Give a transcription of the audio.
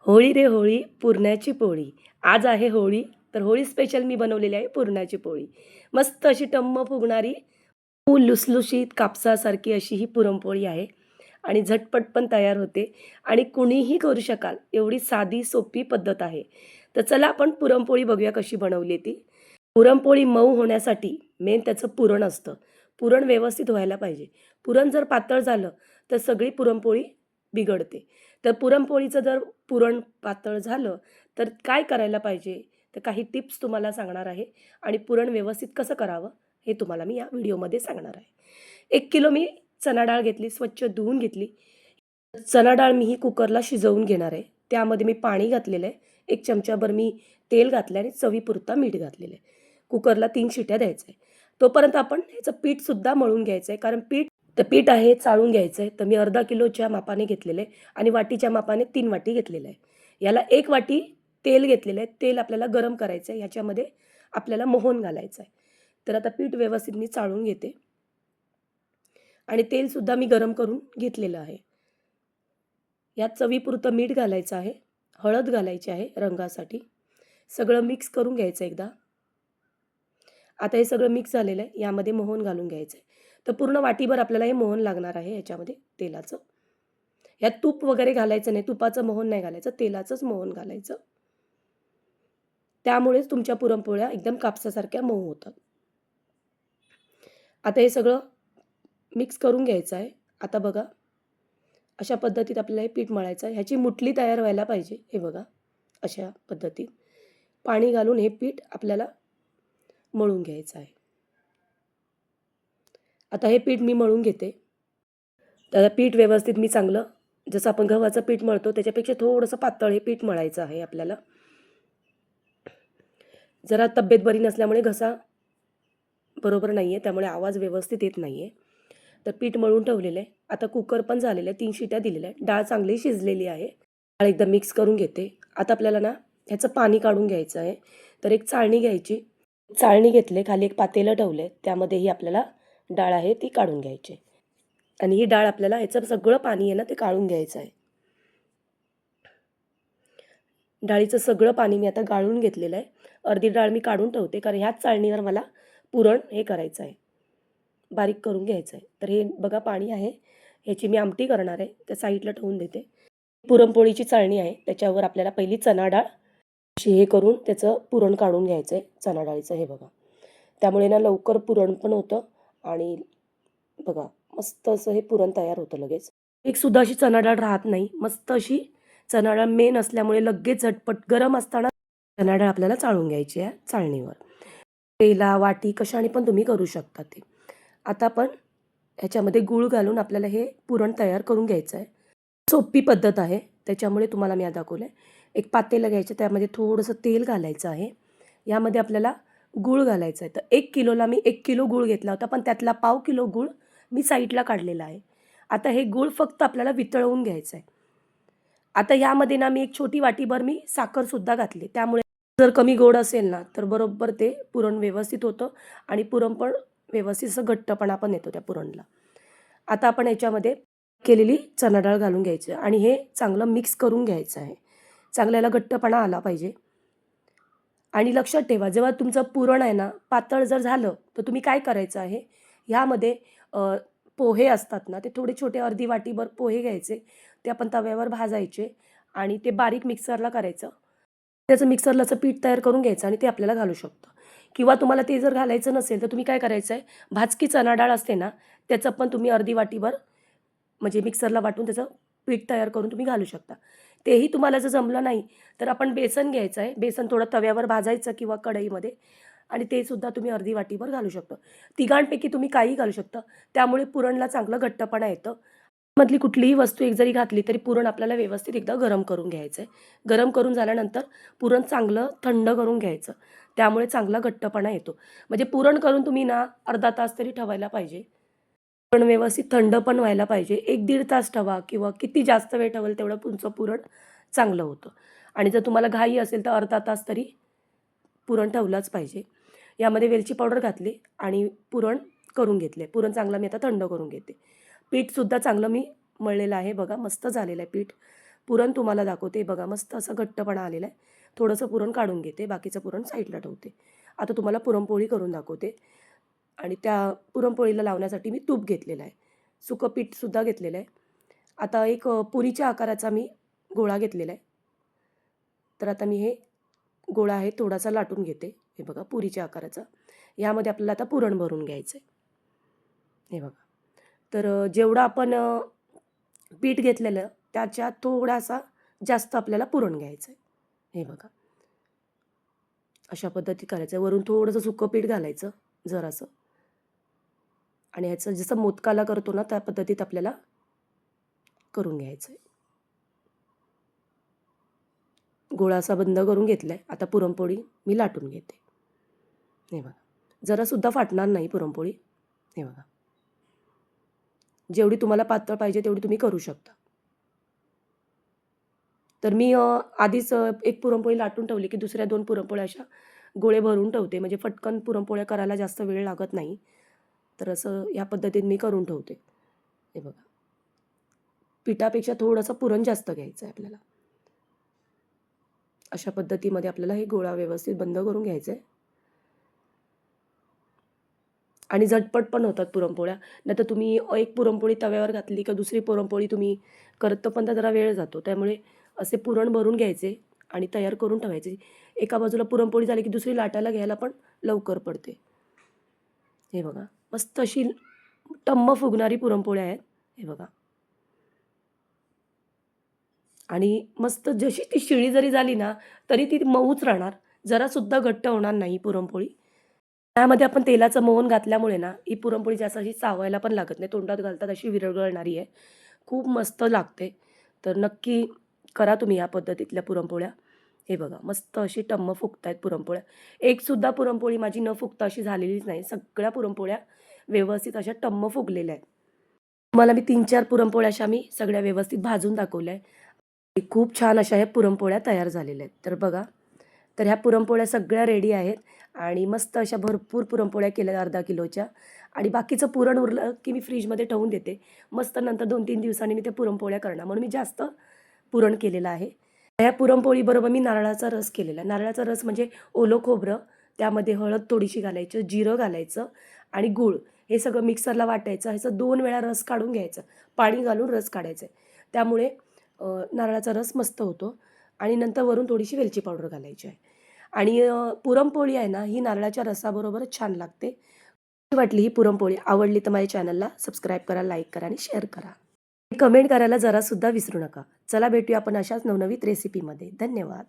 होळी रे होळी पुरणाची पोळी. आज आहे होळी, तर होळी स्पेशल मी बनवलेली आहे पुरणाची पोळी. मस्त अशी टम्म फुगणारी, लुसलुशीत कापसासारखी अशी ही पुरणपोळी आहे आणि झटपट पण तयार होते आणि कुणीही करू शकाल एवढी साधी सोपी पद्धत आहे. तर चला आपण पुरणपोळी बघूया कशी बनवली ती. पुरणपोळी मऊ होण्यासाठी मेन त्याचं पुरण असतं. पुरण व्यवस्थित व्हायला पाहिजे. पुरण जर पातळ झालं, तर सगळी पुरणपोळी बिघडते. तर पुरणपोळीचं जर पुरण पातळ झालं, तर काय करायला पाहिजे? तर काही टिप्स तुम्हाला सांगणार आहे आणि पुरण व्यवस्थित कसं करावं, हे तुम्हाला मी या व्हिडिओमध्ये सांगणार आहे. 1 किलो मी चणा डाळ घेतली, स्वच्छ धुवून घेतली. चणा डाळ मी ही कुकरला शिजवून घेणार आहे. त्यामध्ये मी पाणी घातलेलं आहे. 1 चमचाभर मी तेल घातलं आणि चवीपुरता मीठ घातलेलं आहे. कुकरला 3 शिट्या द्यायच्या आहे. तोपर्यंत आपण ह्याचं पीठसुद्धा मळून घ्यायचं आहे. कारण पीठ आहे चाळून घ्यायचं आहे. तर मी अर्धा किलोच्या मापाने घेतलेलं आहे आणि वाटीच्या मापाने 3 वाटी घेतलेलं आहे. याला 1 वाटी तेल घेतलेलं आहे. तेल आपल्याला गरम करायचं आहे. ह्याच्यामध्ये आपल्याला मोहन घालायचं आहे. तर आता पीठ व्यवस्थित मी चाळून घेते आणि तेलसुद्धा मी गरम करून घेतलेलं आहे. यात चवीपुरतं मीठ घालायचं आहे, हळद घालायची आहे रंगासाठी. सगळं मिक्स करून घ्यायचं एकदा. आता हे सगळं मिक्स झालेलं आहे. यामध्ये मोहन घालून घ्यायचं आहे. तर पूर्ण वाटीभर आपल्याला हे मोहन लागणार आहे याच्यामध्ये तेलाचं. यात तूप वगैरे घालायचं नाही. तुपाचं मोहन नाही घालायचं, तेलाचंच मोहन घालायचं. त्यामुळेच तुमच्या पुरणपोळ्या एकदम कापसासारख्या मऊ होतात. आता हे सगळं मिक्स करून घ्यायचं आहे. आता बघा, अशा पद्धतीत आपल्याला हे पीठ मळायचं आहे. ह्याची मुठली तयार व्हायला पाहिजे. हे बघा, अशा पद्धतीत पाणी घालून हे पीठ आपल्याला मळून घ्यायचं आहे. आता हे पीठ मी मळून घेते. तर पीठ व्यवस्थित मी चांगलं, जसं आपण गव्हाचं पीठ मळतो त्याच्यापेक्षा थोडंसं पातळ हे पीठ मळायचं आहे आपल्याला. जरा तब्येत बरी नसल्यामुळे घसा बरोबर नाही आहे, त्यामुळे आवाज व्यवस्थित येत नाही आहे. तर पीठ मळून ठेवलेलं आहे. आता कुकर पण झालेलं आहे. 3 शिट्या दिलेल्या आहे. डाळ चांगली शिजलेली आहे. डाळ एकदा मिक्स करून घेते. आता आपल्याला ना ह्याचं पाणी काढून घ्यायचं आहे. तर एक चाळणी घ्यायची. चाळणी घेतली, खाली एक पातेलं ठेवलं आहे. त्यामध्ये ही आपल्याला डाळ आहे ती काढून घ्यायची आणि ही डाळ आपल्याला ह्याचं सगळं पाणी आहे ना ते काढून घ्यायचं आहे. डाळीचं सगळं पाणी मी आता गाळून घेतलेलं आहे. अर्धी डाळ मी काढून ठेवते, कारण ह्याच चाळणीवर मला पुरण हे करायचं आहे, बारीक करून घ्यायचं आहे. तर हे बघा पाणी आहे, ह्याची मी आमटी करणार आहे. त्या साईडला ठेवून देते. पुरणपोळीची चाळणी आहे, त्याच्यावर आपल्याला पहिली चणा डाळ अशी हे करून त्याचं पुरण काढून घ्यायचं आहे चणा डाळीचं. हे बघा, त्यामुळे ना लवकर पुरण पण होतं आणि बघा मस्त असं हे पुरण तयार होतं लगेच. एक सुद्धा अशी चणा डाळ राहत नाही. मस्त अशी चणा डाळ मेन असल्यामुळे लगेच झटपट गरम असताना चणा डाळ आपल्याला चाळून घ्यायची आहे चाळणीवर. पेला, वाटी कशाने पण तुम्ही करू शकता ते. आता आपण ह्याच्यामध्ये गूळ घालून आपल्याला हे पुरण तयार करून घ्यायचं आहे. सोपी पद्धत आहे, त्याच्यामुळे तुम्हाला मी आज दाखवलं आहे. एक पातेलं घ्यायचं, त्यामध्ये थोडंसं तेल घालायचं आहे. यामध्ये आपल्याला गूळ घालायचा आहे. तर 1 किलोला मी 1 किलो गूळ घेतला होता, पण त्यातला पाव किलो गूळ मी साईडला काढलेला आहे. आता हे गूळ फक्त आपल्याला वितळवून घ्यायचं आहे. आता यामध्ये ना मी एक छोटी वाटीभर मी साखरसुद्धा घातली. त्यामुळे जर कमी गोड असेल ना, तर बरोबर ते पुरण व्यवस्थित होतं आणि पुरण पण व्यवस्थित असं घट्टपणा पण येतो त्या पुरणला. आता आपण याच्यामध्ये केलेली चणा डाळ घालून घ्यायची आणि हे चांगलं मिक्स करून घ्यायचं आहे. चांगला याला घट्टपणा आला पाहिजे. आणि लक्षात ठेवा, जेव्हा तुमचं पुरण आहे ना पातळ जर झालं, तर तुम्ही काय करायचं आहे, ह्यामध्ये पोहे असतात ना, ते थोडे छोटे अर्धी वाटीभर पोहे घ्यायचे. ते आपण तव्यावर भाजायचे आणि ते बारीक मिक्सरला करायचं. त्याचं मिक्सरला असं पीठ तयार करून घ्यायचं आणि ते आपल्याला घालू शकतो. किंवा तुम्हाला ते जर घालायचं नसेल, तर तुम्ही काय करायचं आहे, भाजकी चणा डाळ असते ना, त्याचं पण तुम्ही अर्धी वाटीभर म्हणजे मिक्सरला वाटून त्याचं पीठ तयार करून तुम्ही घालू शकता. तेही तुम्हाला जर जमलं नाही, तर आपण बेसन घ्यायचं आहे. बेसन थोडं तव्यावर भाजायचं किंवा कढईमध्ये आणि ते सुद्धा तुम्ही अर्धी वाटीभर घालू शकता. तिघांपैकी तुम्ही काहीही घालू शकता. त्यामुळे पुरणला चांगलं घट्टपणा येतं. मधली कुठलीही वस्तू एक जरी घातली, तरी पुरण आपल्याला व्यवस्थित एकदा गरम करून घ्यायचं आहे. गरम करून झाल्यानंतर पुरण चांगलं थंड करून घ्यायचं. त्यामुळे चांगला घट्टपणा येतो. म्हणजे पुरण करून तुम्ही ना अर्धा तास तरी ठेवायला पाहिजे. पण व्यवस्थित थंड पण व्हायला पाहिजे. 1-1.5 तास ठेवा किंवा किती जास्त वेळ ठेवाल तेवढं तुमचं पुरण चांगलं होतं. आणि जर तुम्हाला घाई असेल तर अर्धा तास तरी पुरण ठेवलंच पाहिजे. यामध्ये वेलची पावडर घातली आणि पुरण करून घेतले. पुरण चांगलं मी आता थंड करून घेते. पीठसुद्धा चांगलं मी मळलेलं आहे बघा, मस्त झालेलं आहे पीठ. पुरण तुम्हाला दाखवते. बघा मस्त असं घट्टपणा आलेला आहे. थोडंसं पुरण काढून घेते, बाकीचं पुरण साईडला ठेवते. आता तुम्हाला पुरणपोळी करून दाखवते आणि त्या पुरणपोळीला लावण्यासाठी मी तूप घेतलेलं आहे. सुकं पीठसुद्धा घेतलेलं आहे. आता एक पुरीच्या आकाराचा मी गोळा घेतलेला आहे. तर आता मी हे गोळा आहे थोडासा लाटून घेते. हे बघा पुरीच्या आकाराचा. यामध्ये आपल्याला आता पुरण भरून घ्यायचं आहे. हे बघा. तर जेवढं आपण पीठ घेतलेलं त्याच्या थोडासा जास्त आपल्याला पुरण घ्यायचं आहे. हे बघा. अशा पद्धती करायचं. वरून थोडंसं सुकं पीठ घालायचं जरासं आणि ह्याचं जसं मोदकाला करतो ना त्या पद्धतीत आपल्याला करून घ्यायचं आहे. गोळा असा बंद करून घेतला आहे. आता पुरणपोळी मी लाटून घेते. हे बघा. जरासुद्धा फाटणार नाही पुरणपोळी. हे बघा. जेवढी तुम्हाला पातळ पाहिजे तेवढी तुम्ही करू शकता. तर मी आधीच एक पुरणपोळी लाटून ठेवली की दुसऱ्या 2 पुरणपोळ्या अशा गोळे भरून ठेवते. म्हणजे पटकन पुरणपोळ्या करायला जास्त वेळ लागत नाही. तर असं ह्या पद्धतीने मी करून ठेवते. हे बघा. पिठापेक्षा थोडंसं पुरण जास्त घ्यायचं आहे आपल्याला. अशा पद्धतीमध्ये आपल्याला हे गोळा व्यवस्थित बंद करून घ्यायचं आहे. आणि झटपट पण होतात पुरणपोळ्या. नाहीतर तुम्ही एक पुरणपोळी तव्यावर घातली का दुसरी पुरणपोळी तुम्ही करत तोपर्यंत जरा वेळ जातो. त्यामुळे असे पुरण भरून घ्यायचे आणि तयार करून ठेवायचे. एका बाजूला पुरणपोळी झाली की दुसरी लाटायला घ्यायला पण लवकर पडते. हे बघा. मस्त अशी टम्म फुगणारी पुरणपोळ्या आहेत. हे बघा. आणि मस्त जशी ती शिळी जरी झाली ना, तरी ती मऊच राहणार. जरासुद्धा घट्ट होणार नाही पुरणपोळी. त्यामध्ये आपण तेलाचं मोहन घातल्यामुळे ना, ही पुरणपोळी जास्त अशी चावायला पण लागत नाही. तोंडात घालतात अशी विरघळणारी आहे. खूप मस्त लागते. तर नक्की करा तुम्ही या पद्धतीतल्या पुरणपोळ्या. हे बघा मस्त अशी टम्म फुगतायत पुरणपोळ्या. एकसुद्धा पुरणपोळी माझी न फुगता अशी झालेलीच नाही. सगळ्या पुरणपोळ्या व्यवस्थित अशा टम्म फुगलेल्या आहेत. तुम्हाला मी 3-4 पुरणपोळ्या अशा मी सगळ्या व्यवस्थित भाजून दाखवल्या आहे. खूप छान अशा ह्या पुरणपोळ्या तयार झालेल्या आहेत. तर बघा. तर ह्या पुरणपोळ्या सगळ्या रेडी आहेत आणि मस्त अशा भरपूर पुरणपोळ्या केल्या अर्धा किलोच्या आणि बाकीचं पुरण उरलं की मी फ्रीजमध्ये ठेवून देते. मस्त नंतर 2-3 दिवसांनी मी त्या पुरणपोळ्या करणार म्हणून मी जास्त पुरण केलेलं आहे. ह्या पुरणपोळीबरोबर मी नारळाचा रस केलेला आहे. नारळाचा रस म्हणजे ओलं खोबरं, त्यामध्ये हळद थोडीशी घालायचं, जिरं घालायचं आणि गूळ हे सगळं मिक्सरला वाटायचं. ह्याचं 2 वेळा रस काढून घ्यायचं. पाणी घालून रस काढायचं आहे. त्यामुळे नारळाचा रस मस्त होतो आणि नंतर वरून थोडीशी वेलची पावडर घालायची आहे. आणि पुरणपोळी आहे ना, ही नारळाच्या रसाबरोबरच छान लागते. कशी वाटली ही पुरणपोळी? आवडली तर माझ्या चॅनलला सबस्क्राईब करा, लाईक करा आणि शेअर करा. कमेंट करायला जरासुद्धा विसरू नका. चला भेटूया आपण अशाच नवनवीन रेसिपीमध्ये. धन्यवाद.